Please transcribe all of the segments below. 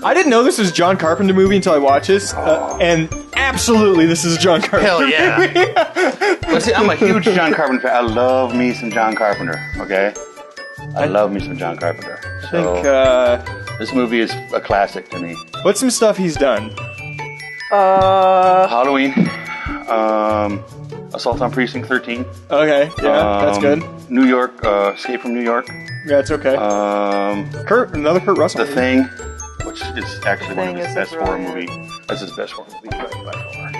I didn't know this was a John Carpenter movie until I watched this, and absolutely this is a John Carpenter Hell yeah. movie. But see, I'm a huge John Carpenter fan. I love me some John Carpenter, okay? I love me some John Carpenter. So, I think, this movie is a classic to me. what's some stuff he's done? Halloween, Assault on Precinct 13. Okay, yeah, that's good. New York, Escape from New York. Yeah, it's okay. Another Kurt Russell The movie. Thing, which is actually one of his Thing is best horror brilliant. movie. That's his best horror movie by far.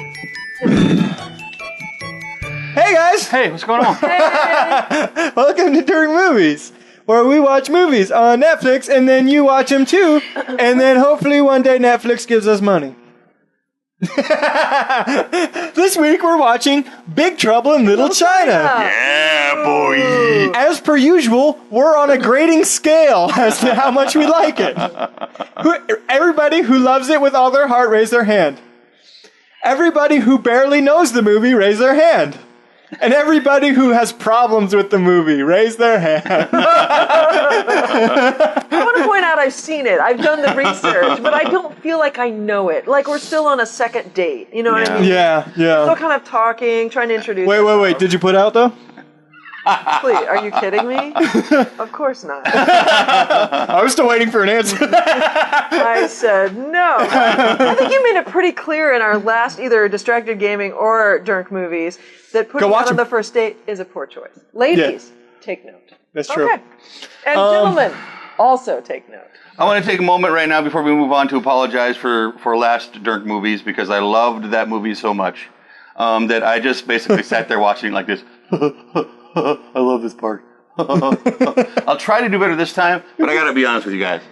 Hey guys! Hey, what's going on? Welcome to Durnk Movies, where we watch movies on Netflix and then you watch them too, and then hopefully one day Netflix gives us money. This week we're watching Big Trouble in Little China. Yeah, boy. As per usual, we're on a grading scale as to how much we like it. Everybody who loves it with all their heart, raise their hand. Everybody who barely knows the movie, raise their hand. And everybody who has problems with the movie, raise their hand. I want to point out I've seen it. I've done the research, but I don't feel like I know it. Like we're still on a second date. You know what I mean? Yeah. Still kind of talking, trying to introduce. Wait. Did you put out though? Please, are you kidding me? Of course not. I was still waiting for an answer. I said no. I think you made it pretty clear in our last either Distracted Gaming or Durnk Movies that putting watch out on them. the first date is a poor choice. Ladies, take note. That's true. Okay. And gentlemen, also take note. I want to take a moment right now before we move on to apologize for last Durnk Movies because I loved that movie so much that I just basically sat there watching like this. I love this part. I'll try to do better this time, but I gotta be honest with you guys.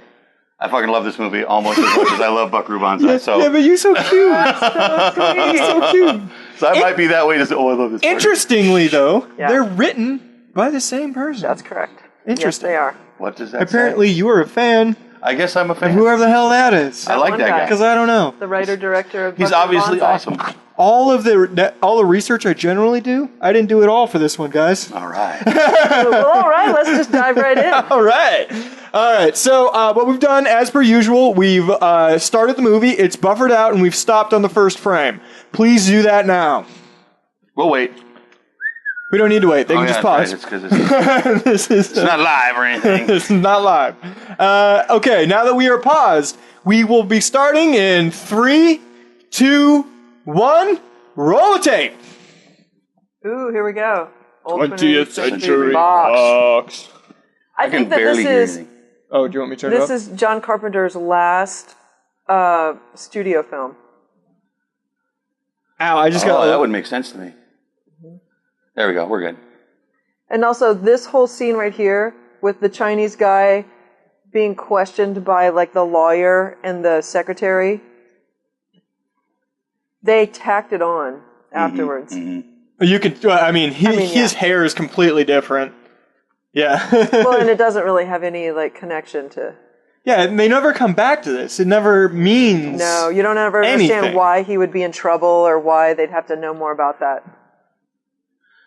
I fucking love this movie almost as much as I love Buckaroo Banzai. Yeah, but you're so cute. You're so cute. So I might be that way. Just I love this part. Interestingly, though, Yeah. they're written by the same person. That's correct. Interesting. Yes, they are. What does that Apparently, say? you are a fan I guess I'm a fan. of whoever the hell that is. I like one that guy. guy. Because I don't know. The writer-director of He's Buckaroo obviously Banzai. awesome. All the research I generally do, I didn't do it all for this one, guys. All right. Well, all right, let's just dive right in. All right. So what we've done, as per usual, we've started the movie. It's buffered out, and we've stopped on the first frame. Please do that now. We'll wait. We don't need to wait. They can just pause. It's because it's This is not live or anything. This is not live. Okay, now that we are paused, we will be starting in 3, 2, 1. Roll the tape. Ooh, here we go. Old 20th century box. box. I I can think that barely hear this is anything. Oh, do you want me to turn it up? this is John Carpenter's last studio film. Ow, I just Oh, got... that would make sense to me. There we go. We're good. And also this whole scene right here with the Chinese guy being questioned by like the lawyer and the secretary. They tacked it on afterwards. You could... his hair is completely different. Yeah. Well, and it doesn't really have any like connection to... Yeah, and they never come back to this. It never means... No, you don't ever understand anything. why he would be in trouble or why they'd have to know more about that.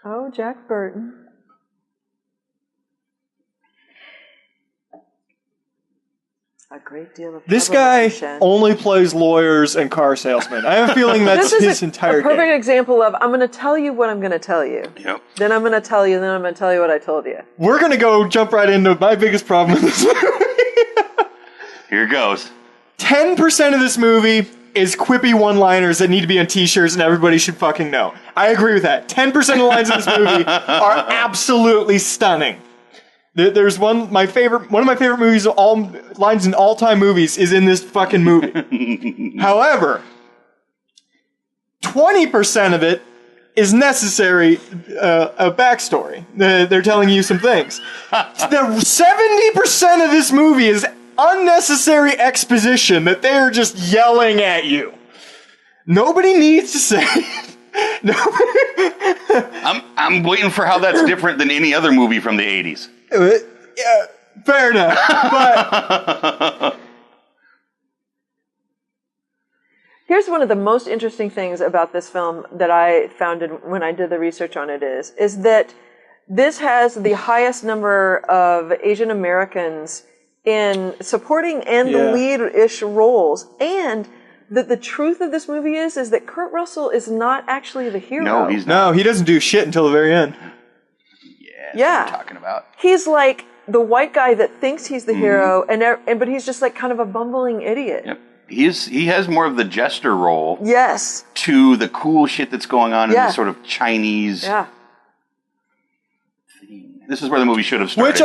Oh, Jack Burton. A great deal of This trouble, guy Mr. Shen. only plays lawyers and car salesmen. I have a feeling that's This his is entire a perfect game. example of I'm going to tell you what I'm going to tell you. Yep. Then I'm going to tell you, then I'm going to tell you what I told you. We're going to go jump right into my biggest problem with this movie. Here goes. 10% of this movie is quippy one-liners that need to be on t-shirts and everybody should fucking know. I agree with that. 10% of the lines in this movie are absolutely stunning. There's one of my favorite movies, all lines in all-time movies is in this fucking movie. However, 20% of it is necessary, a backstory. They're telling you some things. The 70% of this movie is unnecessary exposition that they are just yelling at you. Nobody needs to say it. I'm waiting for how that's different than any other movie from the 80s. Yeah, fair enough. But Here's one of the most interesting things about this film that I found when I did the research on it is that this has the highest number of Asian Americans in supporting and the lead-ish roles. And that the truth of this movie is that Kurt Russell is not actually the hero. No, he's not. No, he doesn't do shit until the very end. Yeah, that's what I'm talking about. He's like the white guy that thinks he's the hero, but he's just like kind of a bumbling idiot. Yep. He has more of the jester role. Yes. To the cool shit that's going on in this sort of Chinese. Yeah. This is where the movie should have started. Which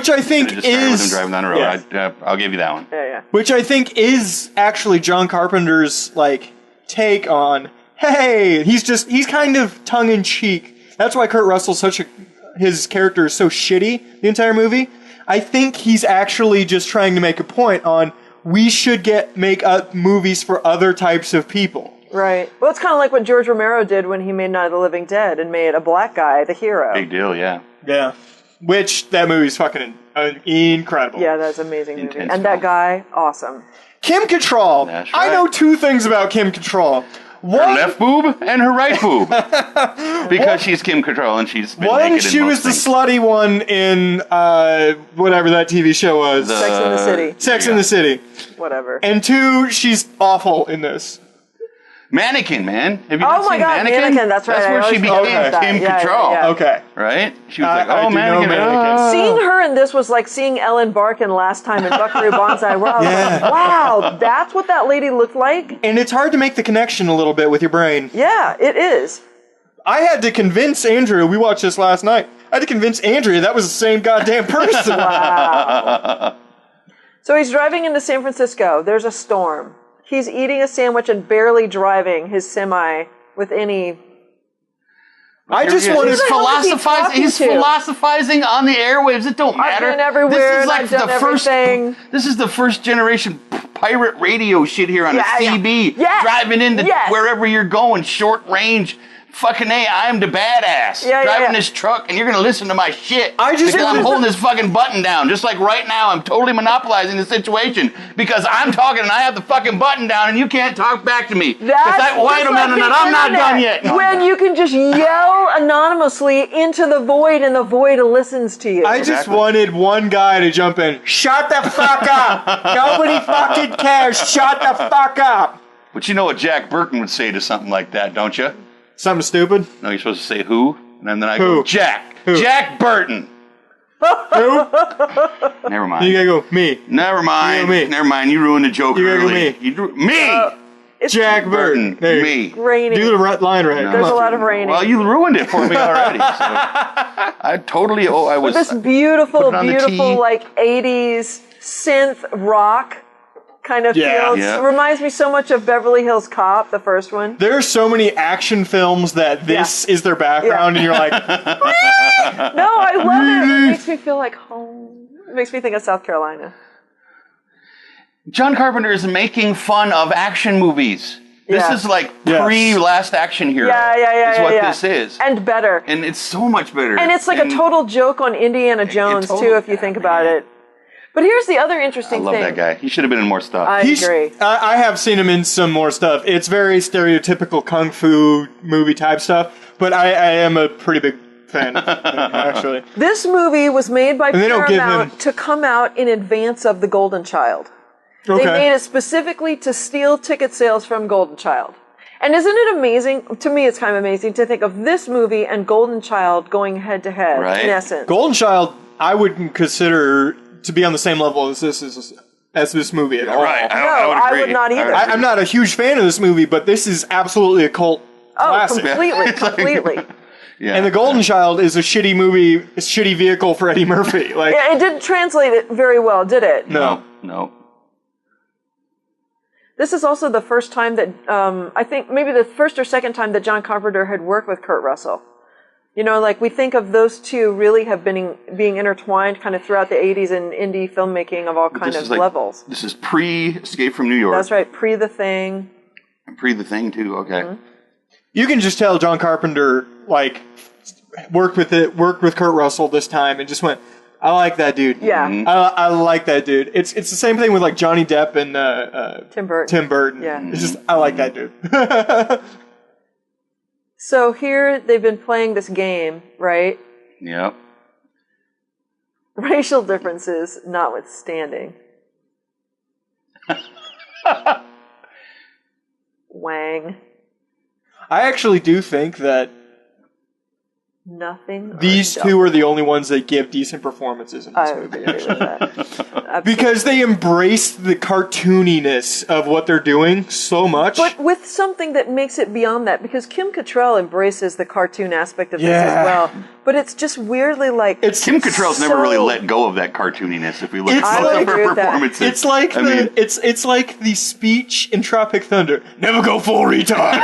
I think just started with him is driving down the road. Yeah. I'll give you that one. Yeah. Which I think is actually John Carpenter's like take on. Hey, he's kind of tongue in cheek. That's why Kurt Russell's his character is so shitty the entire movie. I think he's actually just trying to make a point on we should make up movies for other types of people. Right. Well, it's kind of like what George Romero did when he made Night of the Living Dead and made a black guy the hero. Big deal, yeah. Yeah. Which, that movie's fucking incredible. Yeah, that's an amazing movie. Intense And that guy, awesome. Kim Cattrall. That's I right. know two things about Kim Cattrall. Her left boob and her right boob. Because she's Kim Cattrall and she's been One, naked in she most was the things. slutty one in whatever that TV show was. Sex in the City. Sex in the City. Whatever. And two, she's awful in this. Mannequin, man. Have you Oh not my seen God, Mannequin, that's right. That's I where she always became forget about that. Kim Yeah, Cattrall. yeah. Okay. Right? She was I like, do oh, know Mannequin. Mannequin. Seeing her in this was like seeing Ellen Barkin last time in Buckaroo Banzai. Where I was like, wow, that's what that lady looked like? And it's hard to make the connection a little bit with your brain. Yeah, it is. I had to convince Andrea, we watched this last night, I had to convince Andrea that was the same goddamn person. Wow. So he's driving into San Francisco. There's a storm. He's eating a sandwich and barely driving his semi with any... I just wanted Who the hell is he talking He's to? philosophizing on the airwaves. It don't matter. I've been everywhere and I've done everything. This is the first generation pirate radio shit here on a CB. Yes. Driving into Yes. wherever you're going, short range. Fucking A, I'm the badass. Driving this truck, and you're gonna listen to my shit. Because I'm holding this fucking button down. Just like right now, I'm totally monopolizing the situation because I'm talking and I have the fucking button down, and you can't talk back to me. Wait a minute, I'm not done yet. When you can just yell anonymously into the void and the void listens to you. I just wanted one guy to jump in. Shut the fuck up! Nobody fucking cares. Shut the fuck up! But you know what Jack Burton would say to something like that, don't you? Something stupid? No, you're supposed to say who? And then I Who? go, Jack. Who? Jack Burton. Who? Never mind. You gotta go, me. Never mind. You go, me. Never mind. You ruined the joke You gotta go, early. me. You drew me. Jack Burton. There. Me. Raining. Do the line right. There's a lot of raining. Well, you ruined it for me already. So I totally. I was. This beautiful, put it on the beautiful, tee. like 80s synth rock kind of feels. Yeah. It reminds me so much of Beverly Hills Cop, the first one. There are so many action films that this is their background, and you're like, No, I love it. It makes me feel like home. It makes me think of South Carolina. John Carpenter is making fun of action movies. This Yeah. is like pre-Last Action Hero. Yeah. Is what this is. And better. And it's so much better. And it's like a total joke on Indiana Jones, too, if you think about it. But here's the other interesting I love thing. that guy. He should have been in more stuff. I agree. I have seen him in some more stuff. It's very stereotypical kung fu movie type stuff, but I am a pretty big fan of him, actually. This movie was made by And they don't give Paramount him- to come out in advance of The Golden Child. Okay. They made it specifically to steal ticket sales from Golden Child. And isn't it amazing? To me, it's kind of amazing to think of this movie and Golden Child going head to head, Right. in essence. Golden Child, I wouldn't consider to be on the same level as this movie at all. Right. I would not either. I'm not a huge fan of this movie, but this is absolutely a cult classic. Completely. Yeah. And The Golden Child is a shitty movie, a shitty vehicle for Eddie Murphy. Like, Yeah, it didn't translate it very well, did it? no. This is also the first time that, I think maybe the first or second time that John Carpenter had worked with Kurt Russell. You know, like we think of those two really have been being intertwined kind of throughout the 80s in indie filmmaking of all kind of levels. This is pre-Escape from New York. That's right, pre The Thing. Pre The Thing, too. Okay. Mm-hmm. You can just tell John Carpenter, like, worked with Kurt Russell this time and just went, I like that dude. Yeah. I like that dude. It's the same thing with, like, Johnny Depp and Tim Burton. Tim Burton. Yeah. It's just, I like that dude. So here they've been playing this game, right? Yep. Racial differences notwithstanding. Wang. I actually do think that Nothing. these two are the only ones that give decent performances in this I movie. agree with that. Because they embrace the cartooniness of what they're doing so much. But with something that makes it beyond that, because Kim Cattrall embraces the cartoon aspect of this Yeah. as well. But it's just weirdly like Kim Cattrall's never really let go of that cartooniness. If we look at I most of agree her with that. performances, It's like it's like the speech in Tropic Thunder. Never go full retard.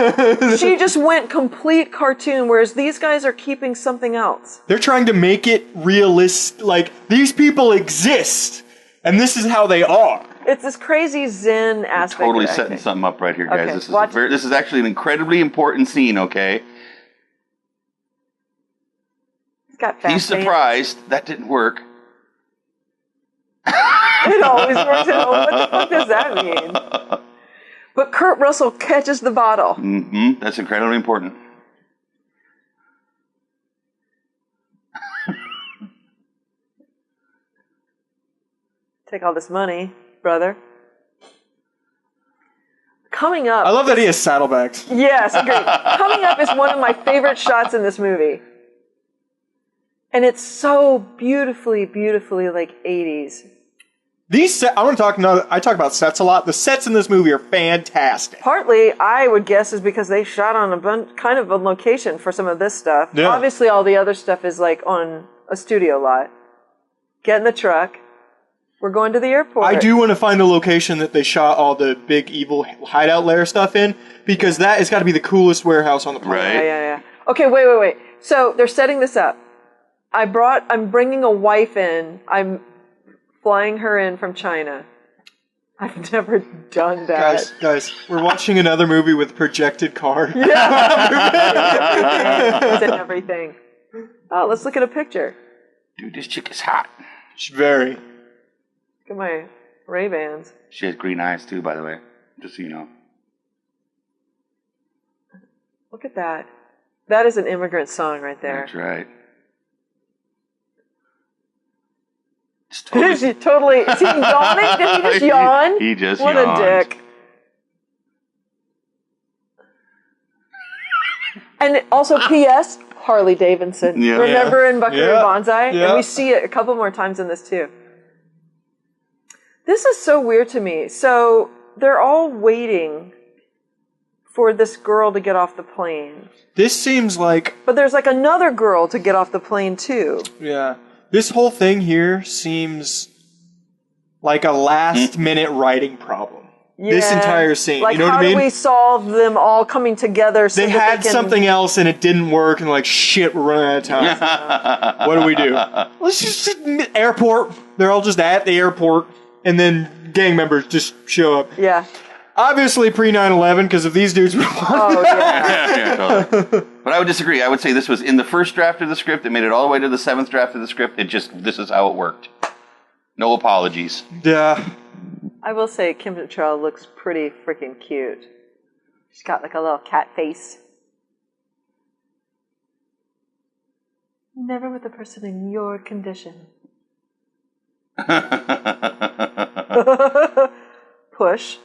Right? She just went complete cartoon, whereas these guys are keeping something else. They're trying to make it realistic. Like, these people exist, and this is how they are. It's this crazy Zen aspect. totally of setting acting. something up right here, guys. Okay, This is watch- this is actually an incredibly important scene. Okay, It's got fast he's hands. surprised that didn't work. It always works at home. What the fuck does that mean? But Kurt Russell catches the bottle. That's incredibly important. Take all this money, brother. Coming up. I love that he has saddlebags. Yes, great. Coming up is one of my favorite shots in this movie. And it's so beautifully, beautifully like 80s. I talk about sets a lot. The sets in this movie are fantastic. Partly, I would guess, is because they shot on kind of a location for some of this stuff. Yeah. Obviously, all the other stuff is like on a studio lot. Get in the truck. We're going to the airport. I do want to find the location that they shot all the big evil hideout lair stuff in, because that has got to be the coolest warehouse on the planet. Right. Yeah. Okay, wait. So they're setting this up. I'm bringing a wife in. I'm flying her in from China. I've never done that. Guys, we're watching another movie with a projected car. And everything. Oh, let's look at a picture. Dude, this chick is hot. She's very. Look at my Ray-Bans. She has green eyes too, by the way. Just so you know. Look at that. That is an immigrant song right there. That's right. Is he totally? Is he yawning? Did he just yawn? He just What yawned. a dick. And also, P.S. Harley Davidson. Yeah. Remember in Buckaroo Yeah. Banzai? Yeah. And we see it a couple more times in this too. This is so weird to me. So they're all waiting for this girl to get off the plane. This seems like, But there's like another girl to get off the plane too. yeah. This whole thing here seems like a last-minute writing problem. This Yeah. entire scene, Like, you know what how I mean? do we solve them all coming together so They that had they can... something else and it didn't work, and like, shit, we're running out of time. What do we do? Let's just airport. They're all just at the airport, and then gang members just show up. Yeah. Obviously pre 9/11, because if these dudes were Oh, yeah. yeah, totally. But I would disagree. I would say this was in the first draft of the script. It made it all the way to the 7th draft of the script. This is how it worked. No apologies. Yeah. I will say Kim Cattrall looks pretty freaking cute. She's got like a little cat face. Never with a person in your condition. Push.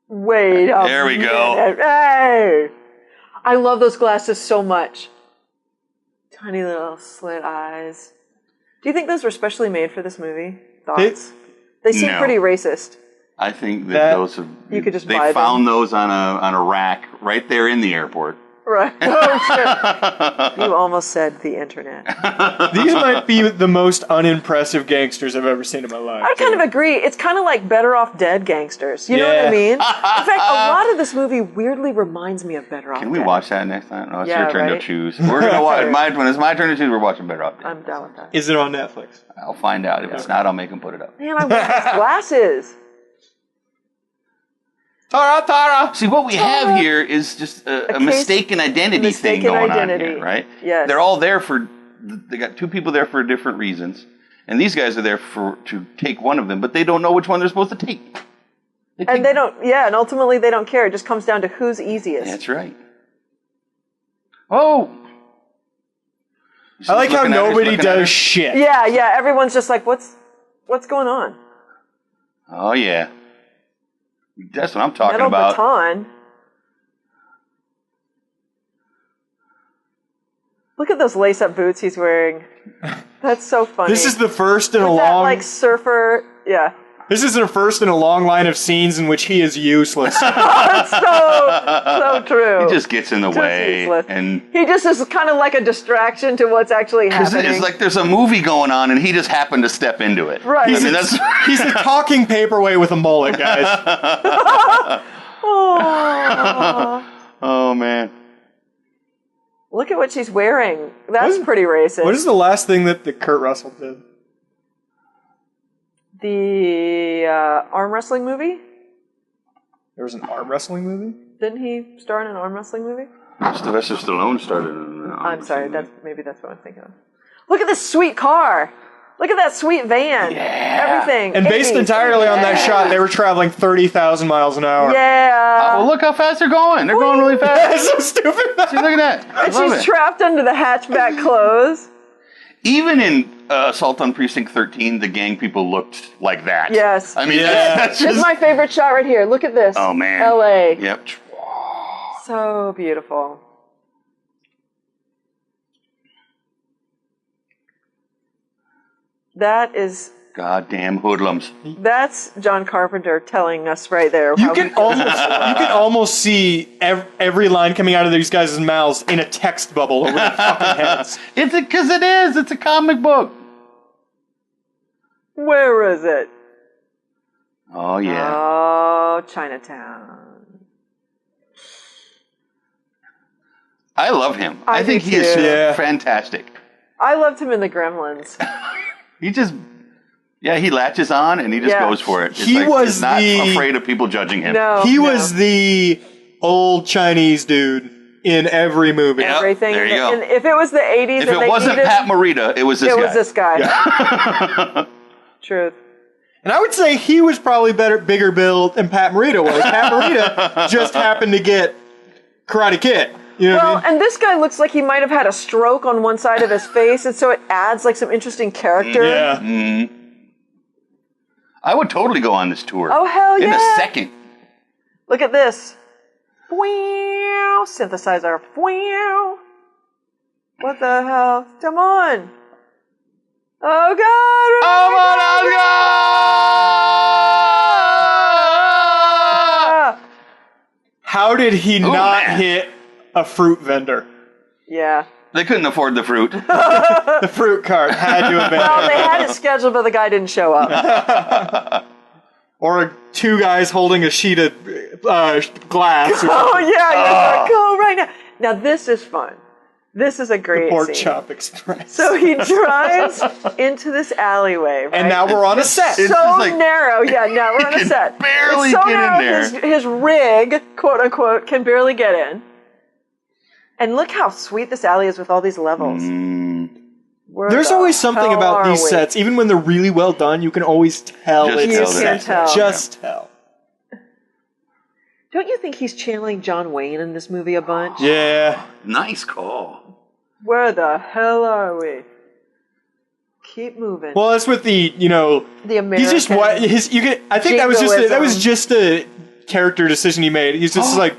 Wait a There we go. minute. Hey! I love those glasses so much. Tiny little slit eyes. Do you think those were specially made for this movie? Thoughts? They seem No. pretty racist. I think that, That- those have. You could just they buy them. found those on a rack right there in the airport. Right. Oh, shit. You almost said the internet. These might be the most unimpressive gangsters I've ever seen in my life. I kind of agree. It's kind of like Better Off Dead gangsters. You know what I Yeah. mean? In fact, a lot of this movie weirdly reminds me of Better Off Dead. Can we watch that next time? No, it's Yeah, your turn right? to choose. We're gonna watch. When it's my turn to choose, we're watching Better Off Dead. I'm down with that. Is it on Netflix? I'll find out. If it's not, I'll make him put it up. Man, I want these glasses. Tara! See, what we have here is just a mistaken identity thing Mistaken going identity. on here, right? Yes. They're all there for. They got two people there for different reasons, and these guys are there to take one of them, but they don't know which one they're supposed to take. And they don't, yeah, and ultimately they don't care. It just comes down to who's easiest. That's right. Oh, I like how looking at her, nobody looking at her. does shit. Yeah, yeah. Everyone's just like, what's going on? Oh, yeah. That's what I'm talking Metal about. baton. Look at those lace-up boots he's wearing. That's so funny. This is the first in a With that, long. like, surfer. Yeah. This is the first in a long line of scenes in which he is useless. That's so true. He just gets in the way. useless. And He just is kind of like a distraction to what's actually because happening. it's like there's a movie going on and he just happened to step into it. Right. I mean, that's He's a talking paperweight with a mullet, guys. Oh. oh man. Look at what she's wearing. That's pretty racist. What is the last thing that Kurt Russell did? The arm wrestling movie? There was an arm wrestling movie? Didn't he star in an arm wrestling movie? Sylvester Stallone started in I'm sorry, maybe that's what I'm thinking of. Look at this sweet car. Look at that sweet van. Yeah. Everything. And based 80s. entirely on that shot, they were traveling 30,000 miles an hour. Yeah. well, look how fast they're going. They're going really fast. That's so stupid. See, look at that. I And love she's it. trapped under the hatchback clothes. Even in Assault on Precinct 13, the gang people looked like that. Yes. I mean, Yeah. that's This is just... my favorite shot right here. Look at this. Oh, man. LA. Yep. So beautiful. Goddamn hoodlums. That's John Carpenter telling us right there. You can almost see every line coming out of these guys' mouths in a text bubble over their fucking heads. Because it is. It's a comic book. Where is it? Oh, yeah. Oh, Chinatown. I love him. I I think do he is too. Yeah. fantastic. I loved him in The Gremlins. He just... Yeah, he latches on and he just Yeah. goes for it. It's He was he's not the- afraid of people judging him. No. He was the old Chinese dude in every movie. Yep, Everything. there you go. And if it was the 80s If and it they wasn't needed, Pat Morita, it was this it guy. was this guy. Truth. And I would say he was probably bigger build than Pat Morita was. Pat Morita just happened to get Karate Kid. You know what I Well, mean? and this guy looks like he might have had a stroke on one side of his face, and so it adds like some interesting character. Yeah. I would totally go on this tour. Oh, hell In yeah. a second. Look at this. Wow, synthesizer. Wow. What the hell? Come on. Oh, God. Ah! How did he not man. hit a fruit vendor? Yeah. They couldn't afford the fruit. The fruit cart had to have been. Well, they had it scheduled, but the guy didn't show up. Or two guys holding a sheet of glass. Oh, yeah. Go right now. Now, this is fun. This is a great Pork scene. Chop Express. So he drives into this alleyway, right? And now we're on a set. It's so just like- narrow. Yeah, now we're on a can set. barely it's so get in narrow, there. His rig, quote unquote, can barely get in. And look how sweet this alley is with all these levels. Where There's the always something hell about are these we? sets, even when they're really well done, you can always tell Just it's tell a that set. it's a set. Just tell. Don't you think he's channeling John Wayne in this movie a bunch? Yeah. Nice call. Where the hell are we? Keep moving. Well, that's with the, the American. he's just what his. You can. I think that was Jingoism. just a character decision he made. He's just like.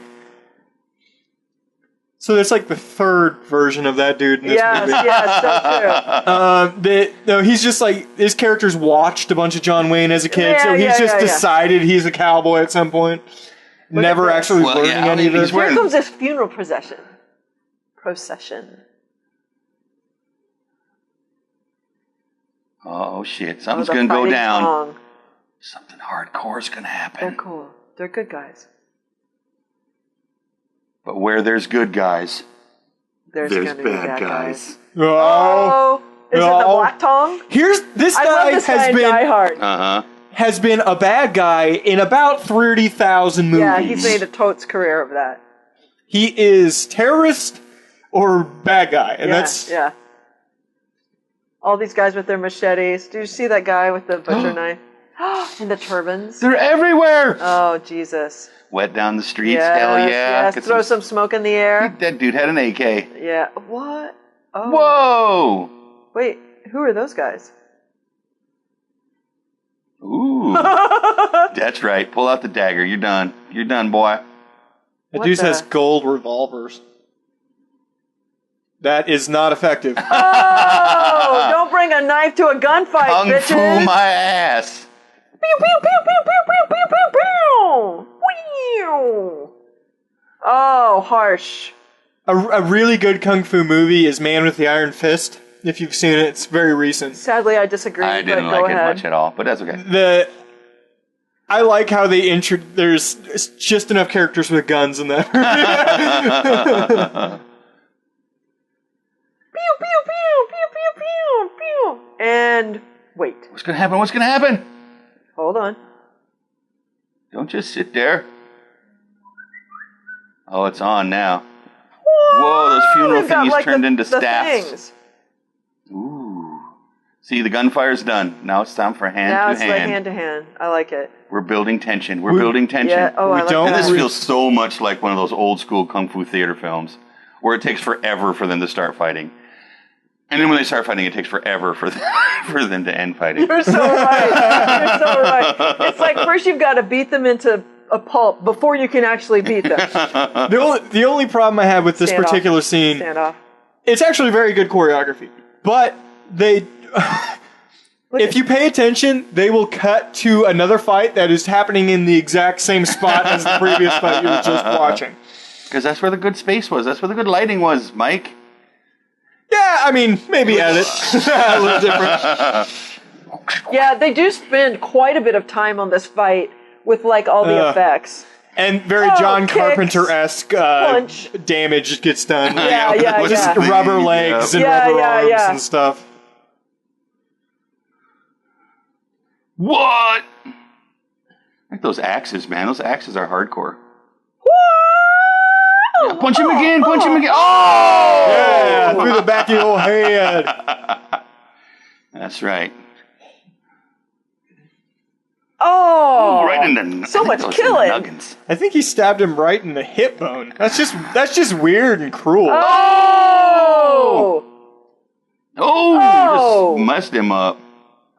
So that's like the third version of that dude in this Yes, movie. yes, so true. He's just like his characters watched a bunch of John Wayne as a kid, Yeah, so he's yeah, just yeah, yeah. decided he's a cowboy at some point. Never this. actually Well, learning yeah, I any mean, of he's it. wearing- Here comes this funeral procession. Oh, shit. Something's the going to go fighting down. song. Something hardcore is going to They're happen. cool. They're good guys. But where there's good guys, There's there's gonna be bad guys. Oh, is it the No. Black Tongue? Here's this I love guy this guy has in Die been Hard. has been a bad guy in about 30,000 movies. Yeah, he's made a totes career of that. He is terrorist or bad guy, and Yeah, that's yeah. All these guys with their machetes. Do you see that guy with the butcher knife? And the turbans. They're everywhere. Oh, Jesus. Wet down the streets. Yes, Hell yeah. yes. Get Throw some smoke in the air. That dude had an AK. Yeah. What? Oh. Whoa! Wait, who are those guys? Ooh. That's right. Pull out the dagger. You're done. You're done, boy. The What dude the- has gold revolvers. That is not effective. Oh, don't bring a knife to a gunfight, Kung bitches. fu my ass. Pew, pew, pew, pew, pew, pew, pew, pew, pew. Pew. Oh, harsh. A really good kung fu movie is Man with the Iron Fist. If you've seen it, it's very recent. Sadly, I disagree. I didn't but go like it ahead. much at all, but that's okay. I like how they there's just enough characters with guns in that movie. Pew, pew, pew, pew, pew, pew, pew. And wait. What's gonna happen? What's gonna happen? Hold on. Don't just sit there. Oh, it's on now. Whoa, those funeral We've got, thingies like, turned into the staffs. things. Ooh. See, the gunfire's done. Now it's time for hand Now to it's hand. like hand to hand. I like it. We're building tension. We're building tension. Yeah. Oh, We I like don't- And that. this feels so much like one of those old school kung fu theater films where it takes forever for them to start fighting. And then when they start fighting, it takes forever for for them to end fighting. You're so right. You're so right. It's like first you've got to beat them into a pulp before you can actually beat them. The only problem I have with this Stand off. particular scene, Stand off. it's actually very good choreography, but they. If you pay attention, they will cut to another fight that is happening in the exact same spot as the previous fight you were just watching. Because that's where the good space was. That's where the good lighting was, Mike. Yeah, I mean, maybe edit a little different. Yeah, they do spend quite a bit of time on this fight with like all the effects. And very Oh, John kicks, Carpenter-esque punch. damage gets done. Yeah, yeah, Just yeah. rubber legs and Yeah, rubber yeah, arms yeah. and stuff. What? Like those axes, man. Those axes are hardcore. Yeah, punch him again. Punch him again. Oh! Yeah, through the back of your head. That's right. Oh, Right in the so much those killing. nuggets. I think he stabbed him right in the hip bone. That's just weird and cruel. Oh! Oh! Just messed him up.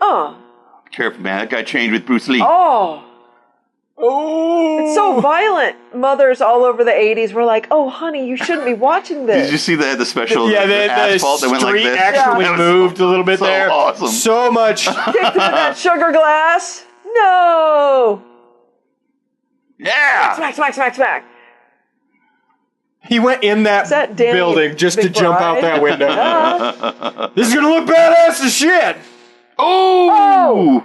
Oh! Careful, man. That guy trained with Bruce Lee. Oh! Oh, It's so violent. Mothers all over the 80s were like, "Oh, honey, you shouldn't be watching Did you this." see the special Yeah, the asphalt the that went like street this? actually That was moved a little bit so there. awesome. So much. Kicked him in that sugar glass. No! Yeah! Smack, smack, smack, smack. He went in that, that Danny building just to jump out McBride? that window. Ah. This is gonna look badass as shit. Oh!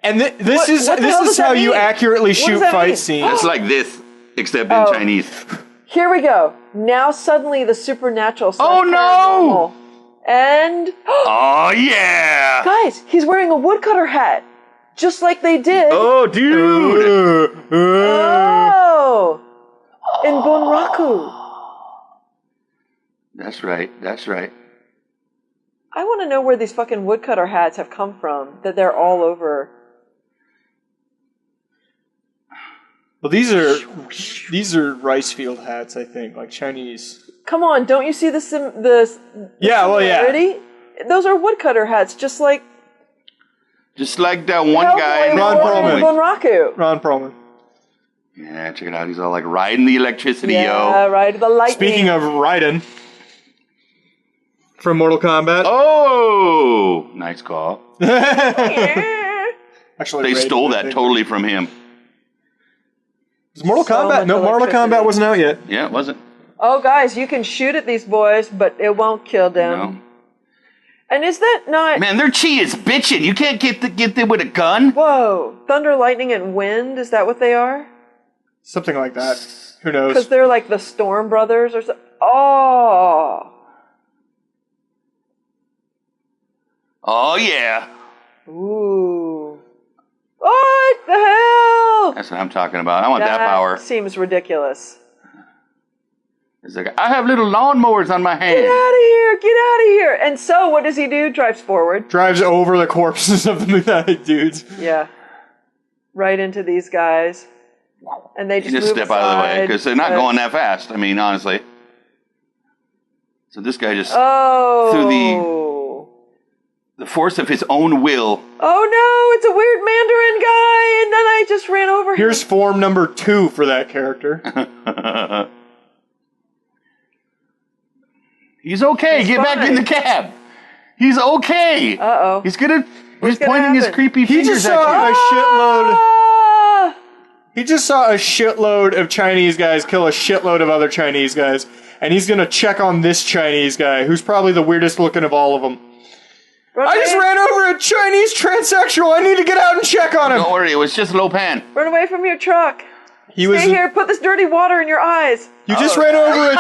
And this What is the hell this does is that how you mean? accurately What does shoot that fight mean? scenes. It's like this, except in Oh. Chinese. Here we go. Now suddenly the supernatural / Oh, no! paranormal. And Oh, yeah! guys, he's wearing a woodcutter hat, just like they did. Oh, dude! Oh! In Bunraku. That's right, that's right. I want to know where these fucking woodcutter hats have come from. That they're all over. Well, these are rice field hats, I think, like Chinese. Come on, don't you see the Yeah, well, yeah. similarity? Those are woodcutter hats, just like Just like that one guy. Hellboy Ron wore in Perlman. Bunraku. Ron Perlman. Yeah, check it out. He's all like riding the electricity, Yeah, yo. right. The lightning. Speaking of Raiden from Mortal Kombat, Oh! Nice call. actually, They Raiden, stole I that think. totally from him. Is Mortal So Kombat? much No, Mortal electricity. Kombat wasn't out yet. Yeah, it wasn't. Oh, guys, you can shoot at these boys, but it won't kill them. No. And is that not? Man, their chi is bitching. You can't get them with a gun. Whoa! Thunder, lightning, and wind. Is that what they are? Something like that. Who Because knows? they're like the Storm Brothers or so. Oh. Oh, yeah. Ooh. What the hell? That's what I'm talking about. I want that power. Seems ridiculous. It's like, I have little lawnmowers on my Get hand. out of here! Get out of here! And so, what does he do? Drives forward. Drives over the corpses of the dudes. Yeah. Right into these guys. And they You just just move step out of the way aside, because they're not but- going that fast. I mean, honestly. So this guy just through the force of his own will. Oh no, it's a weird Mandarin guy, and then I just ran over Here's him. form number 2 for that character. He's okay. He's Get back fine. in the cab. He's okay. Uh-oh. He's What's pointing gonna his happen? creepy He fingers just at saw you. a shitload. Ah! He just saw a shitload of Chinese guys kill a shitload of other Chinese guys, and he's gonna check on this Chinese guy, who's probably the weirdest looking of all of them. I just ran over a Chinese transsexual. I need to get out and check on him. Don't worry, it was just low pan. Run away from your truck. He was. Stay here. Put this dirty water in your eyes. You just ran over it.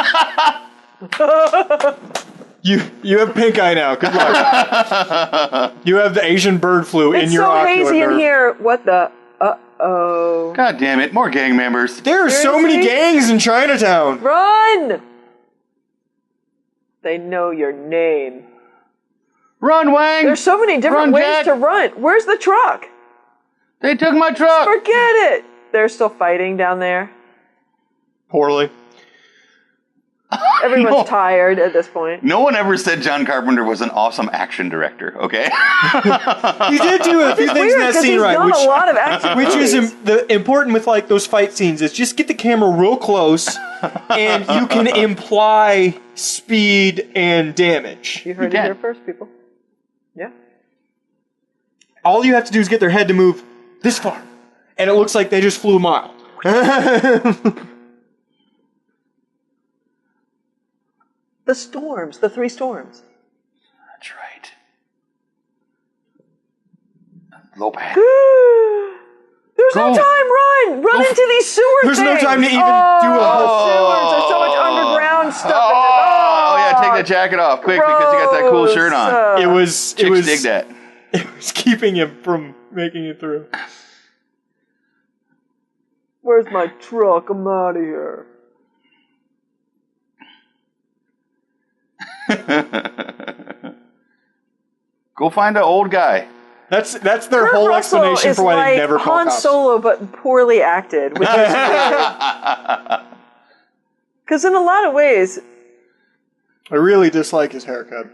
You have pink eye now. Good luck. You have the Asian bird flu in It's your so ocular hazy in nerve. here. What the? Uh-oh. God damn it, more gang members. There are so many Seriously? gangs in Chinatown. Run! They know your name. Run, Wang! There's so many different Run, ways Jack. to run. Where's the truck? They took my truck! Forget it. They're still fighting down there. Poorly. Everyone's No. tired at this point. No one ever said John Carpenter was an awesome action director, okay? He did do a few things in Weird, that 'cause scene he's right, done a lot of action which is movies. the important with like those fight scenes is just get the camera real close, and you can imply speed and damage. You heard it can. here first, people. Yeah. All you have to do is get their head to move this far, and it looks like they just flew a mile. The storms. The 3 storms. That's right. Low pan. There's no Go. time. Run! Run into these sewer There's things. no time to even do Oh, sewers. There's so much underground stuff. Oh, yeah, take that jacket off, quick, because you got that cool shirt on. It was. Chicks It was. dig that. It was keeping him from making it through. Where's my truck? I'm out of here. Go find an old guy. That's their Kurt whole Russell explanation is for why like they never call Han cops. Solo, but poorly acted, which is weird. Because in a lot of ways, I really dislike his haircut.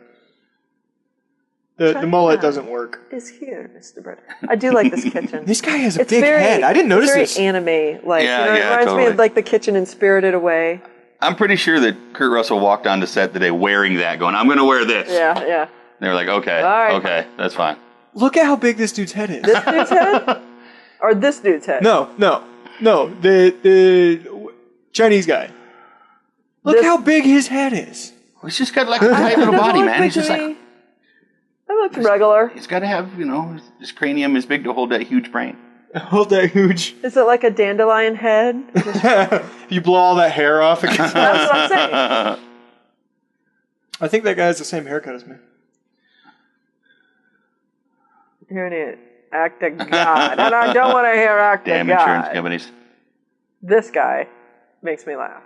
The China mullet doesn't work. is here, Mr. Brett. I do like this kitchen. This guy has a It's big very, head. I didn't notice it's this. very anime, like Yeah, you know, it yeah, reminds me totally. of like the kitchen in Spirited Away. I'm pretty sure that Kurt Russell walked onto set today wearing that, going, I'm going to wear this. Yeah, yeah. They were like, okay, All right. okay, that's fine. Look at how big this dude's head is. This dude's head, or this dude's head? No. The Chinese guy. Look This- how big his head is. He's just got like a tight little Doesn't body, look man. big He's just to like, me. That looks regular. he's got to have, his cranium is big to hold that huge brain. Hold that huge. Is it like a dandelion head? You blow all that hair off. It gets- That's what I'm saying. I think that guy has the same haircut as me. Hearing it, act a god, and I don't want to hear act a Damn insurance god. companies. This guy makes me laugh.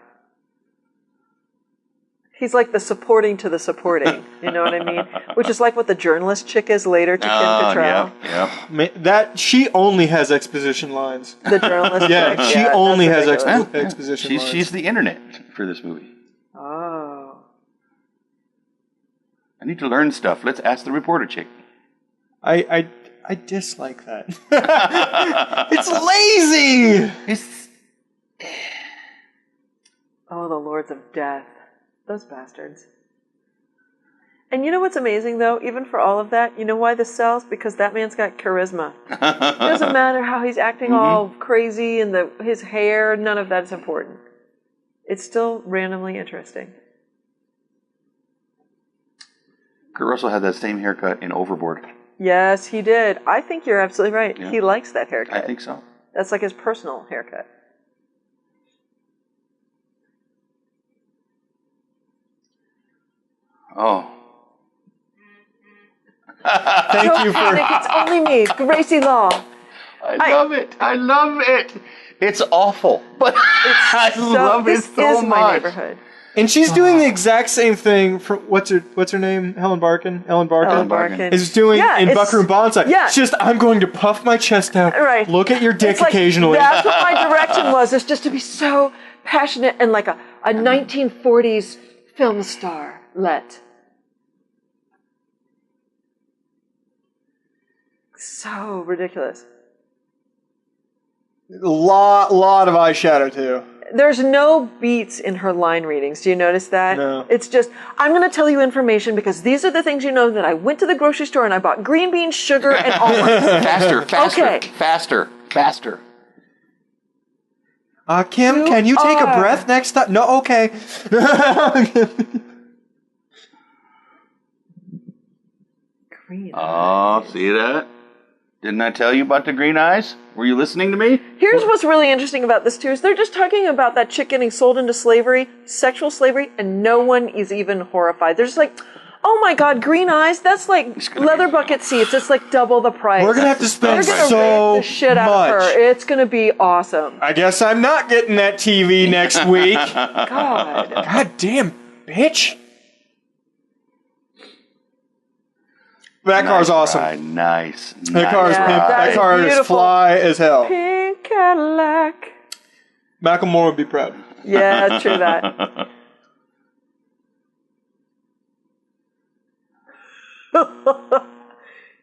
He's like the supporting to the supporting. You know what I mean? Which is like what the journalist chick is later to Kim Cattrall. yeah. That she only has exposition lines. The journalist Yeah, chick. she yeah, only that's has ridiculous. exposition lines. She's the internet for this movie. Oh. I need to learn stuff. Let's ask the reporter chick. I dislike that. It's lazy. It's Oh, the Lords of Death. Those bastards. And you know what's amazing, though? Even for all of that, you know why this sells? Because that man's got charisma. It doesn't matter how he's acting all crazy and his hair, none of that is important. It's still randomly interesting. Kurt Russell had that same haircut in Overboard. Yes, he did. I think you're absolutely right. Yeah. He likes that haircut. I think so. That's like his personal haircut. Oh. Thank you for. Panic, it's only me, Gracie Law. I love it. I love it. It's awful, but I love This it so is much. my neighborhood. And she's doing the exact same thing for what's her name? Ellen Barkin is doing in Buckroom Banzai. Yeah. It's just I'm going to puff my chest out, Right. look at your dick It's like, occasionally. That's what my direction was. Is just to be so passionate and like a 1940s film star. So ridiculous. A lot of eyeshadow too. There's no beats in her line readings. Do you notice that? No. It's just, I'm going to tell you information because these are the things you know that I went to the grocery store and I bought green beans, sugar, and almonds. Faster. Kim, can you take a breath next time? No, okay. Green Oh, see that? Didn't I tell you about the green eyes? Were you listening to me? Here's what's really interesting about this too, is they're just talking about that chick getting sold into slavery, sexual slavery, and no one is even horrified. They're just like, oh my god, green eyes? That's like leather bucket seats. It's like double the price. We're gonna have to spend They're gonna so rape the shit out of her. It's gonna be awesome. I guess I'm not getting that TV next week. God damn, bitch. That car's awesome. Ride. Nice. That car is Yeah, pimp. That is car is beautiful. fly as hell. Pink Cadillac. Macklemore would be proud. Yeah, true that.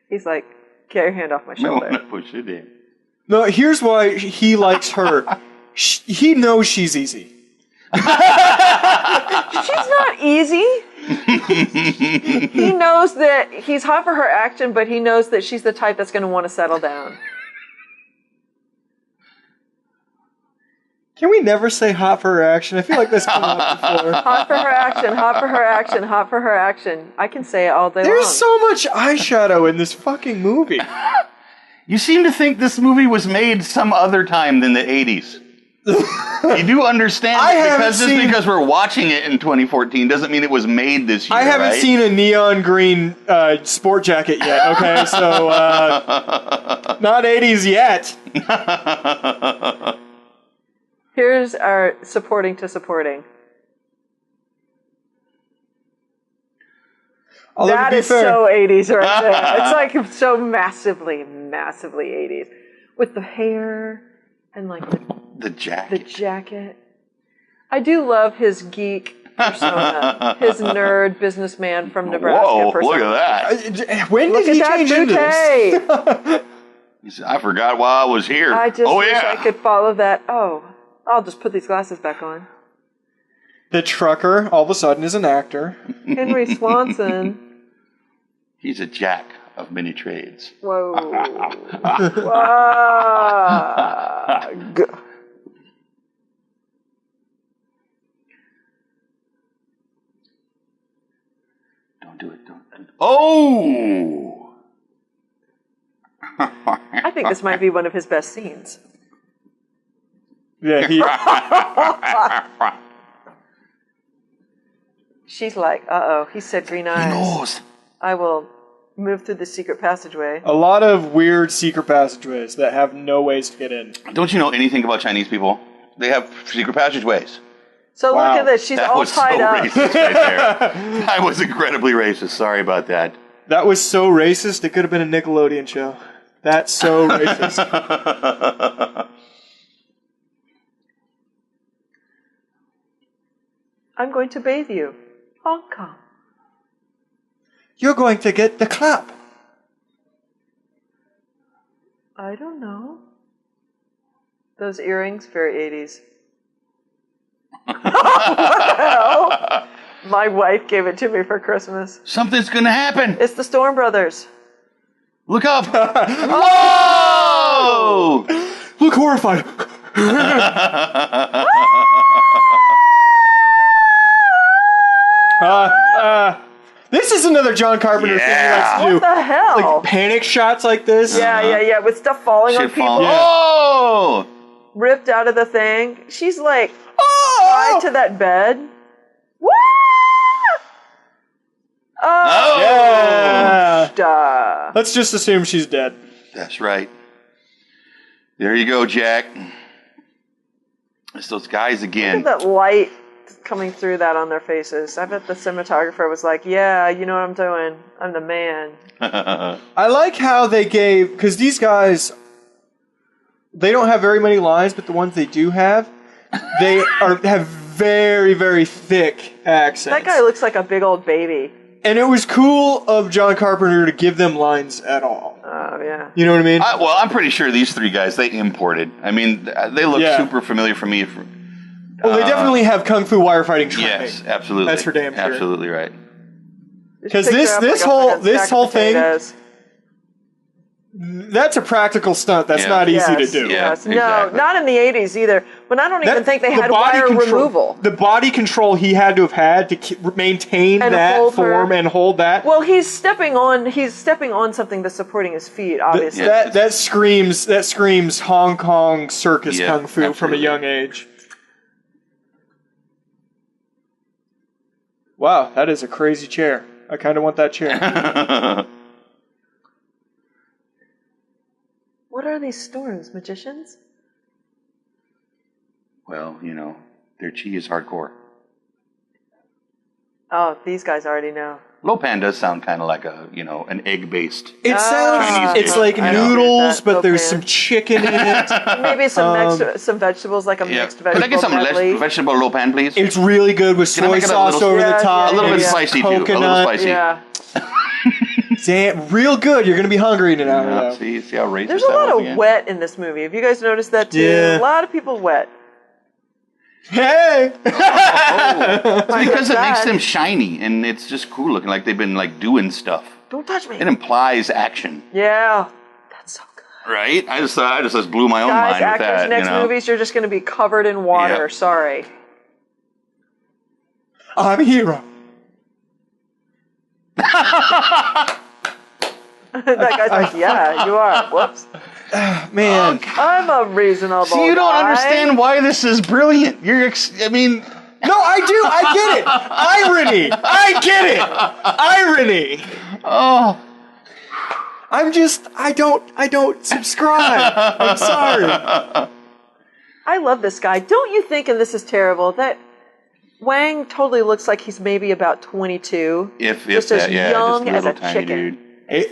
He's like, get your hand off my I want shoulder. to push it in. No, here's why he likes her. He knows she's easy. She's not easy. He knows that he's hot for her action, but he knows that she's the type that's going to want to settle down. Can we never say hot for her action? I feel like this came up before. Hot for her action, hot for her action, hot for her action. I can say it all day There's long. so much eyeshadow in this fucking movie. You seem to think this movie was made some other time than the 80s. You do understand that because we're watching it in 2014 doesn't mean it was made this year. I haven't right? seen a neon green sport jacket yet, okay? So, not 80s yet. Here's our supporting to supporting. Although, That to be is fair, so 80s right there. It's like so massively 80s. With the hair and like The jacket. the jacket. I do love his geek persona. His nerd businessman from Nebraska Whoa, persona. look at that. When did he change into this? bouquet. He said, I forgot while I was here. I just oh, wish yeah. I could follow that. Oh, I'll just put these glasses back on. The trucker, all of a sudden, is an actor. Henry Swanson. He's a jack of many trades. Whoa. Wag. Don't do it. Don't. Oh! I think this might be one of his best scenes. Yeah, he. She's like, uh-oh, he said green eyes. Knows. I will move through the secret passageway. A lot of weird secret passageways that have no ways to get in. Don't you know anything about Chinese people? They have secret passageways. So Wow. look at this. She's That all was tied so up. racist right there. I was incredibly racist. Sorry about that. That was so racist, it could have been a Nickelodeon show. That's so racist. I'm going to bathe you. Hong Kong. You're going to get the clap. I don't know. Those earrings, very 80s. Well, my wife gave it to me for Christmas. Something's going to happen. It's the Storm Brothers. Look up. Whoa! Look horrified. This is another John Carpenter thing he likes to do. What the hell? Like panic shots like this. Yeah, with stuff falling on Shit people. falling. Yeah. Oh! Ripped out of the thing. She's like, Oh! tied to that bed. Woo! Oh! Yeah. Duh. Let's just assume she's dead. That's right. There you go, Jack. It's those guys Look again. at that light coming through that on their faces. I bet the cinematographer was like, yeah, you know what I'm doing. I'm the man. I like how they gave, because these guys, they don't have very many lines, but the ones they do have, have very, very thick accents. That guy looks like a big old baby. And it was cool of John Carpenter to give them lines at all. Oh, yeah. You know what I mean? Well, I'm pretty sure these three guys, they imported. I mean, they look super familiar for me. Well, they definitely have kung fu wire fighting training. Yes, absolutely. That's for damn sure. Absolutely right. Because this whole thing, that's a practical stunt. That's not easy to do. Yeah, yes. No, not in the 80s either. But I don't even think they had body wire removal. The body control he had to have had to maintain And that hold form her. and hold that. Well, he's stepping on something that's supporting his feet, obviously. That screams Hong Kong circus kung fu from a young age. Wow, that is a crazy chair. I kind of want that chair. What are these storms, magicians? Well, their chi is hardcore. Oh, these guys already know. Lopan does sound kind of like an egg-based. It sounds, Chinese it's dish. like I know. noodles, but Lopan. there's some chicken in it. Maybe some vegetables, like a mixed vegetable Could I get some medley. vegetable Lopan, please? It's really good with Can I soy make it a sauce little- over the Yeah, top. a little bit maybe spicy, too. A little coconut. spicy. Yeah. Damn, real good. You're going to be hungry in an hour, Yeah, though. see how racist There's a that lot was of again? wet in this movie. Have you guys noticed that too? Yeah. A lot of people wet. Hey! It's because it makes God. them shiny, and it's just cool looking, like they've been doing stuff. Don't touch me. It implies action, Yeah. That's so good. right? I just blew my own Guys, mind with actors, that. next movies, you're just going to be covered in water. Yep. Sorry. I'm a hero. That guy's like, yeah, you are. Whoops. Man. I'm a reasonable See, you don't guy. understand why this is brilliant. I mean, No, I do. I get it. Irony. I get it. Irony. oh, I don't subscribe. I'm sorry. I love this guy. Don't you think, and this is terrible, that Wang totally looks like he's maybe about 22. if Just that, as yeah, young just a as little a tiny chicken. dude.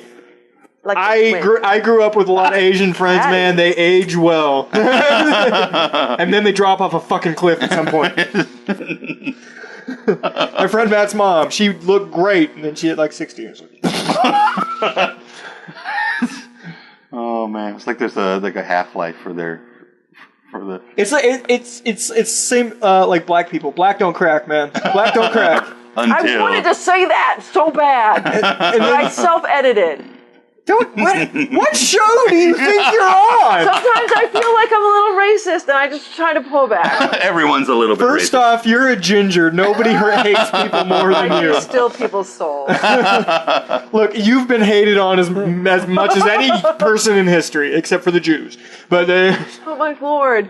Like I grew up with a lot of Asian friends, man. They age well. And then they drop off a fucking cliff at some point. My friend Matt's mom, she looked great, and then she hit like 60 years old. Oh man, it's like there's a half-life for the. It's like it's same like black people. Black don't crack, man. Black don't crack. I wanted to say that so bad. And then, I self-edited. what show do you think you're on? Sometimes I feel like I'm a little racist, and I just try to pull back. Everyone's a little bit First racist. off, you're a ginger. Nobody hates people more than I you. do steal people's souls. Look, you've been hated on as much as any person in history, except for the Jews. But Oh my lord.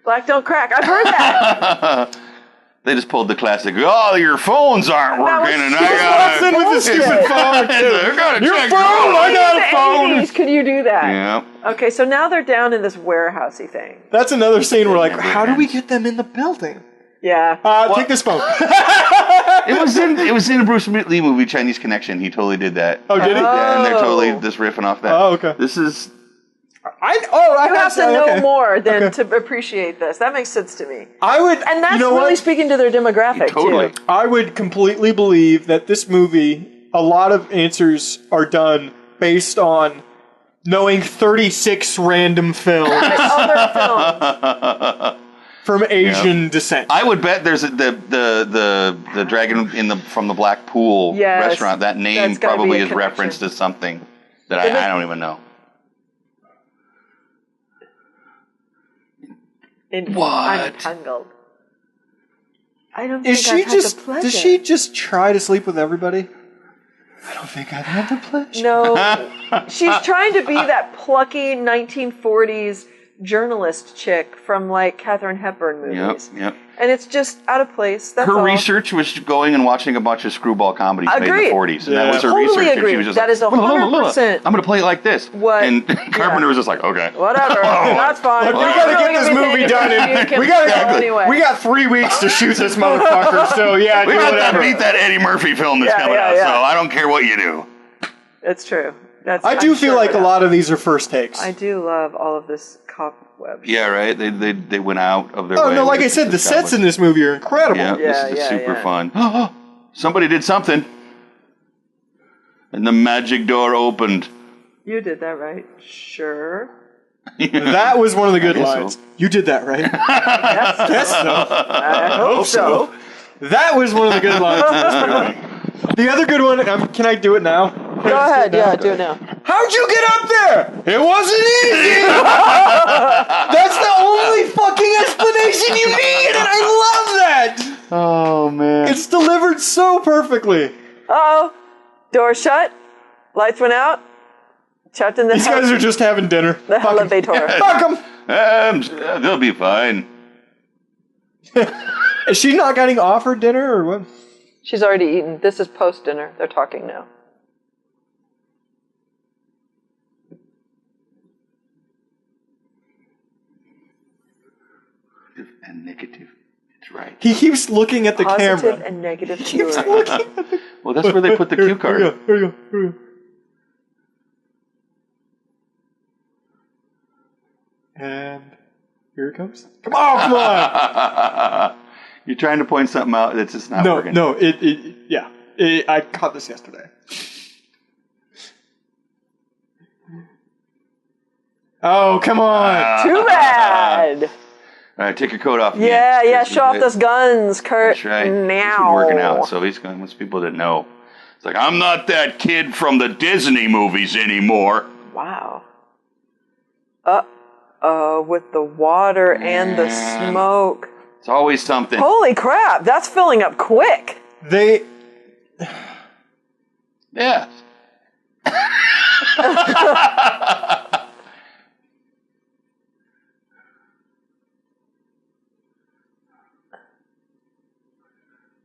Black don't crack. I've heard that. They just pulled the classic. Oh, your phones aren't working, and I got Send with the stupid phone. I gotta Your check phone, I got a phone. In the 80s, could you do that? Yeah. Okay, so now they're down in this warehousey thing. That's another scene where, like, Never how do we ends. get them in the building? Yeah. Take this phone. It was in a Bruce Lee movie, Chinese Connection. He totally did that. Oh, did he? Yeah, and they're totally just riffing off that. Oh, okay. This is I You have to know okay. more than Okay. to appreciate this. That makes sense to me. I would, And that's you know really what? speaking to their demographic, totally. too. I would completely believe that this movie, a lot of answers are done based on knowing 36 random films Other films. from Asian descent. I would bet there's the dragon from the Black Pool Yes. restaurant. That name That's gotta be probably a is connection. referenced to something that I don't even know. I'm tangled. I don't think Is she I've had just? the pleasure. Does she just try to sleep with everybody? I don't think I've had the pleasure. No. She's trying to be that plucky 1940s journalist chick from like Katharine Hepburn movies. Yep. And it's just out of place. That's Her all. research was going and watching a bunch of screwball comedies made in the 40s. And that was her Totally research. agree. And she was just That is 100%. I'm going to play it like this. What? And Carpenter was just like, okay. Whatever. That's fine. Look, we gotta get this movie done. We got 3 weeks to shoot this motherfucker. So yeah, We do got whatever. to beat that Eddie Murphy film that's coming out. So I don't care what you do. It's true. I do feel like a lot of these are first takes. I do love all of this cobweb. Yeah, right. They went out of their way. Oh no, like I said, the sets in this movie are incredible. Yeah, this is super fun. Somebody did something, and the magic door opened. You did that right. Sure. That was one of the good lines. So. You did that right. Yes, so. I hope so. That was one of the good lines in this movie. The other good one, can I do it now? Go ahead, do it now. How'd you get up there? It wasn't easy! That's the only fucking explanation you need, and I love that! Oh, man. It's delivered so perfectly. Uh-oh. Door shut. Lights went out. Trapped in the These guys are just having dinner. the elevator. Fuck them! They'll be fine. Is she not getting offered dinner, or what? She's already eaten. This is post-dinner. They're talking now. And negative. It's right. He keeps looking at the camera. Positive and negative Keeps viewer. looking at the Well, that's where they put the cue card. Here we go. And here it comes. Come on! You're trying to point something out that's just not working. No, I caught this yesterday. Oh, come on! Too bad. All right, take your coat off. Yeah, show off those guns, Kurt. That's right. Now. He's been working out, so he's going. Most people that know. It's like, I'm not that kid from the Disney movies anymore. Wow. With the water and the smoke. It's always something. Holy crap, that's filling up quick. Yeah.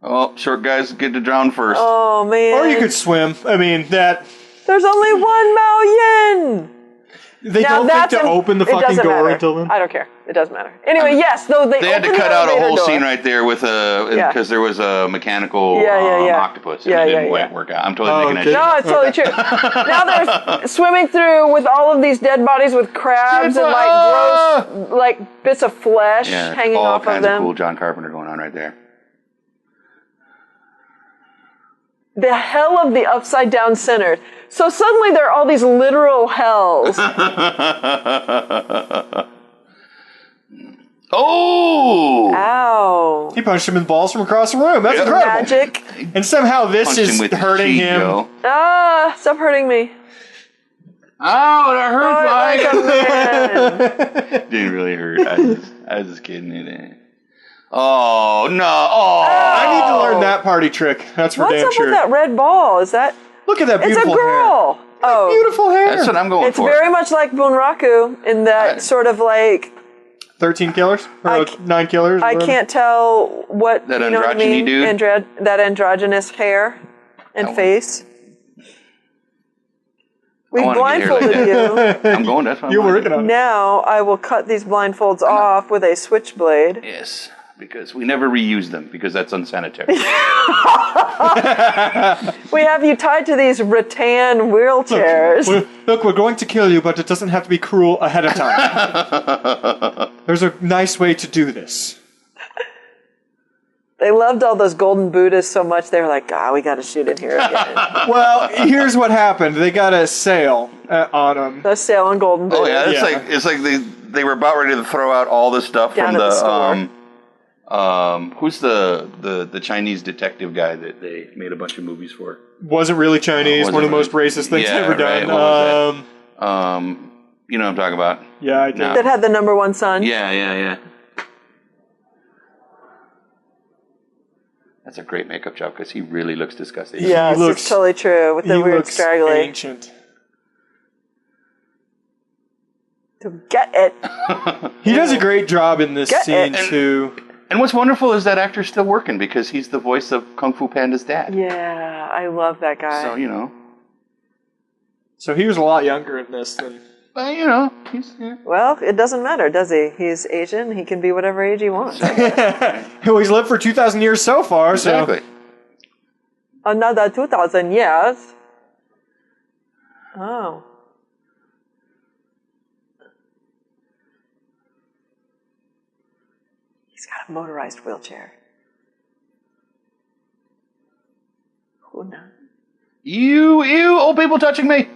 Oh, short guys get to drown first. Oh, man. Or you could swim. I mean, that... There's only 1 million! They don't think to open the fucking door until then? I don't care. It doesn't matter. Anyway, yes, though they had to cut out a whole scene right there with because there was a mechanical octopus. And it didn't work out. I'm totally making that shit. No, it's totally true. Now they're swimming through with all of these dead bodies with crabs and like gross like bits of flesh hanging off of them. All kinds of cool John Carpenter going on right there. The hell of the upside down centered. So suddenly there are all these literal hells. Oh! Ow. He punched him in the balls from across the room. That's incredible. Magic. And somehow this is hurting him. Stop hurting me. Oh, that hurt, Like Didn't really hurt. I was just kidding it. Oh, no. Oh. I need to learn that party trick. That's for damn sure. What's up with that red ball? Is that... Look at that beautiful hair. It's a girl. Hair. Oh. Beautiful hair. That's what I'm going for. It's very much like Bunraku in that sort of like... 13 killers? Or 9 killers? I can't tell what, that you know what I mean? dude? That androgynous hair and face. We blindfolded you. I'm going, that's what You're working on it. Now I will cut these blindfolds off with a switchblade. Yes, because we never reuse them, because that's unsanitary. We have you tied to these rattan wheelchairs. Look, we're going to kill you, but it doesn't have to be cruel ahead of time. There's a nice way to do this. They loved all those golden Buddhas so much, they were like, we got to shoot in here again. Well, here's what happened. They got a sale on them. A sale on golden Buddhas. Oh, yeah, it's like they were about ready to throw out all this stuff Down from at the store. Who's the Chinese detective guy that they made a bunch of movies for? Wasn't really Chinese. One of the most racist things ever done. Right. What was that? You know what I'm talking about? Yeah, I do. That had the number one son. Yeah. That's a great makeup job because he really looks disgusting. Yes, it's totally true with the weird straggly. Ancient. To get it. He does a great job in this scene, it. too. And what's wonderful is that actor's still working because he's the voice of Kung Fu Panda's dad. Yeah, I love that guy. So, you know. So he was a lot younger in this than... But, you know, he's... Yeah. Well, it doesn't matter, does he? He's Asian. He can be whatever age he wants. Well, he's lived for 2,000 years so far, Exactly. so... Another 2,000 years. Oh. He's got a motorized wheelchair. Who knows? You, old people touching me.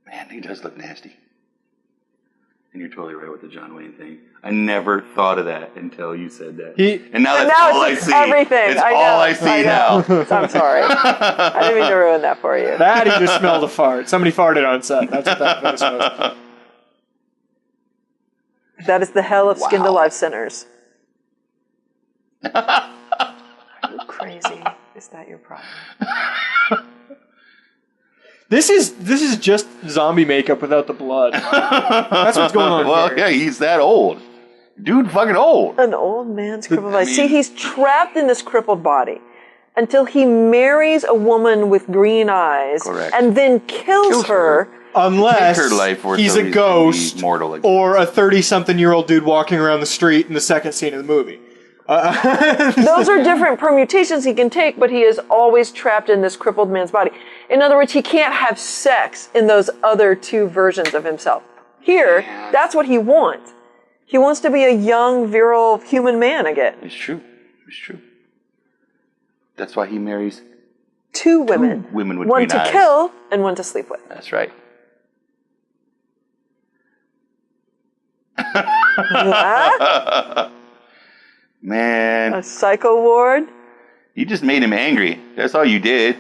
Man, he does look nasty. And you're totally right with the John Wayne thing. I never thought of that until you said that. And now that's all I it's see. everything. It's I know, all I see now. I'm sorry. I didn't mean to ruin that for you. That he just smelled a fart. Somebody farted on set. That's what that face was. That is the hell of skinned alive sinners. Are you crazy? Is that your problem? This is just zombie makeup without the blood. That's what's going on Well, here. yeah, he's that old. Dude, fucking old. An old man's crippled body. See, he's trapped in this crippled body until he marries a woman with green eyes. Correct. And then kills her. Unless Take her life force he's so a he's ghost mortal again. or a 30-something-year-old dude walking around the street in the second scene of the movie. Those are different permutations he can take, but he is always trapped in this crippled man's body. In other words, he can't have sex in those other two versions of himself. Here, that's what he wants. He wants to be a young, virile human man again. It's true. It's true. That's why he marries Two women. women with one green to eyes. kill and one to sleep with. That's right. What? Man, A psycho ward? you just made him angry. That's all you did.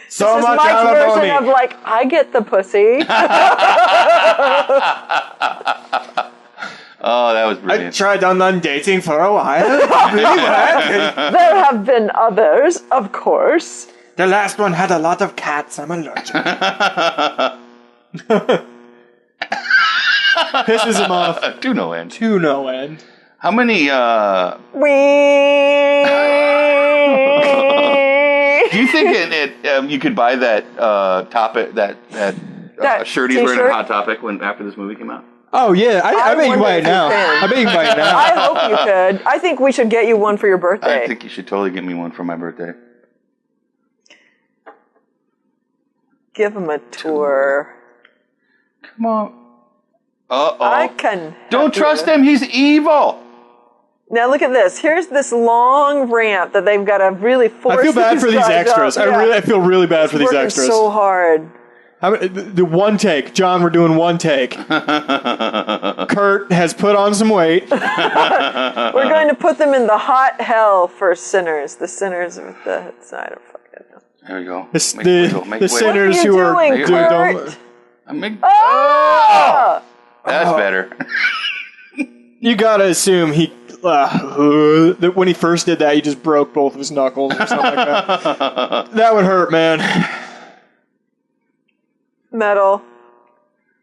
So This is much Mike's alimony. version of like, I get the pussy. Oh, that was I brilliant. tried online dating for a while. It really worked. There have been others, of course. The last one had a lot of cats. I'm allergic. Pisses him off To no end. to no end. How many, We. do you think you could buy that topic, that That shirt he's wearing t-shirt? at Hot Topic after this movie came out? Oh, yeah. I bet you can wonder buy it if you now. can. I bet you can buy it now. I hope you could. I think we should get you one for your birthday. I think you should totally get me one for my birthday. Give him a tour. Come on. Uh-oh. I can. Don't trust him. He's evil. Now look at this. Here's this long ramp that they've got to really force. I feel bad for these guys extras. up. I feel really bad for these Working extras. so hard. The one take. John, we're doing one take. Kurt has put on some weight. We're going to put them in the hot hell for sinners. The sinners with the side of fucking. There we go. The What sinners are you who are doing, Dude, Kurt? Oh! That's better. You gotta assume that when he first did that, he just broke both of his knuckles or something like that. That would hurt, man. Metal.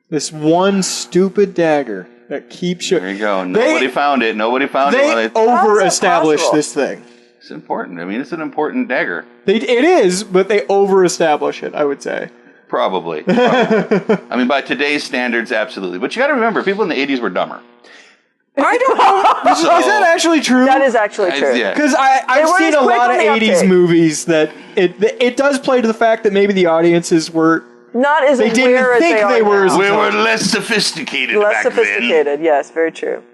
This one stupid dagger that keeps showing. There you go. Nobody found it. Nobody found it. They over-established possible? this thing. It's important. I mean, it's an important dagger. It is, but they over-establish it, I would say. Probably. I mean, by today's standards, absolutely. But you got to remember, people in the 80s were dumber. I don't know. Is that actually true? That is actually true. Yeah. Because I've They seen weren't a quick lot on of the 80s uptake. movies that it does play to the fact that maybe the audiences were... Not as They didn't aware as think they are they were now. as- We were less sophisticated Less back then. sophisticated. Yes, very true.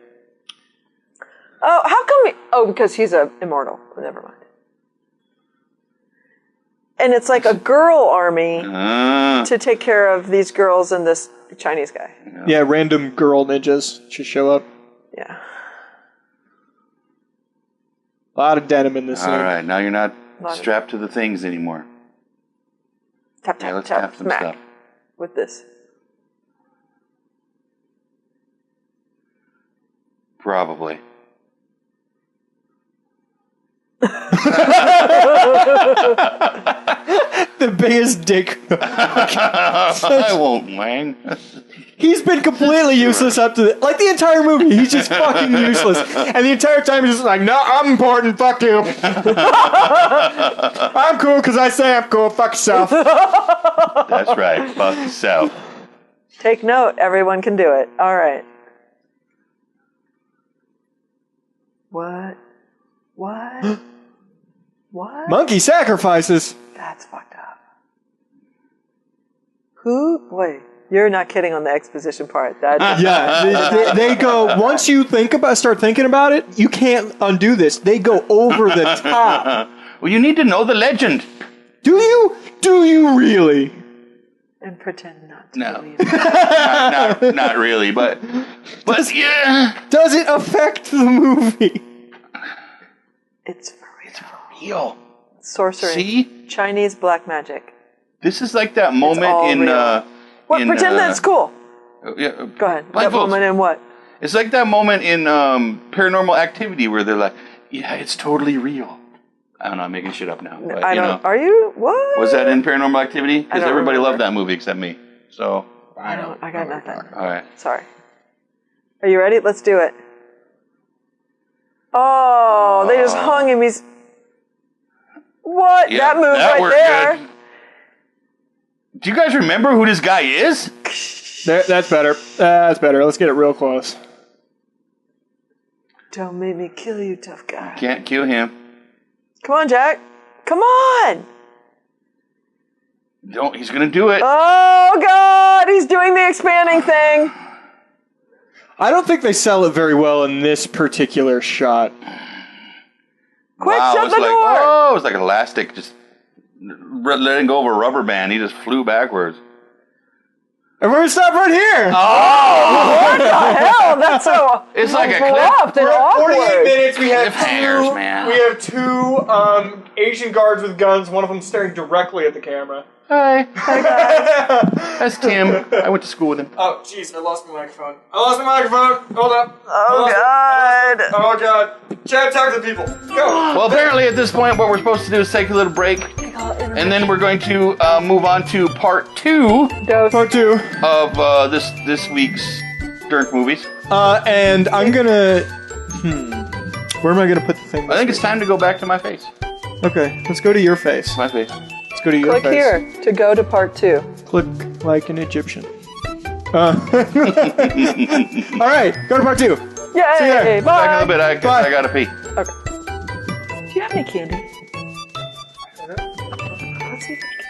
Oh, how come? Because he's a immortal. Never mind. And it's like a girl army to take care of these girls and this Chinese guy. Yeah, random girl ninjas should show up. Yeah. A lot of denim in this All scene. right, now you're not Lot of- strapped to the things anymore. Tap Yeah, tap let's tap. have some Smack stuff. with this. Probably. The biggest dick. I won't, Wang. He's been completely useless up to like the entire movie. He's just fucking useless, and the entire time he's just like, "No, I'm important. Fuck you. I'm cool because I say I'm cool. Fuck yourself." That's right. Fuck yourself. Take note. Everyone can do it. All right. What? What? What? Monkey sacrifices. That's fucked up. Who? Wait. You're not kidding on the exposition part. That Yeah, they go, once you start thinking about it, you can't undo this. They go over the top. Well, you need to know the legend. Do you? Do you really? and pretend not to No. believe it. not really, but yeah. Does it affect the movie? It's for real. Real. Sorcery. See? Chinese black magic. This is like that moment all in real. What? Pretend that it's cool. Yeah, Go ahead. That blindfolds. moment in what? It's like that moment in Paranormal Activity where they're like, yeah, it's totally real. I don't know, I'm making shit up now. But, I don't. Are you? What? Was that in Paranormal Activity? Because don't everybody remember. loved that movie except me. So. I don't. I got nothing. All right. Sorry. Are you ready? Let's do it. Oh, they just hung him. He's. What? Yeah, that move that right worked there. good. Do you guys remember who this guy is? That's better. That's better. Let's get it real close. Don't make me kill you, tough guy. Can't kill him. Come on, Jack. Come on. Don't. He's gonna do it. Oh, God. He's doing the expanding thing. I don't think they sell it very well in this particular shot. Quick, wow, shut it's the like, door. oh, it's like elastic, just letting go of a rubber band. He just flew backwards. Everyone stop right here! What the hell? That's so It's like a clip. abrupt and We're at 48 awkward. minutes. We have Cliffhangers, two, man. We have two Asian guards with guns. One of them staring directly at the camera. Hi. That's Tim. I went to school with him. Oh, jeez, I lost my microphone. Hold up. Oh, God. Oh, God. Chad, talk to the people. Go. Well, apparently at this point, what we're supposed to do is take a little break, and then we're going to move on to part 2 Part 2. of this week's Durnk Movies. And I'm gonna... Where am I gonna put the thing? I think it's time to go back to my face. Okay, let's go to your face. My face. Let's go to your Click face. here to go to part 2. Click like an Egyptian. Alright, go to part 2. Yay! See ya. Bye. Back in a bit. I Bye. gotta pee. Okay. Do you have any candy? Let's see if I can.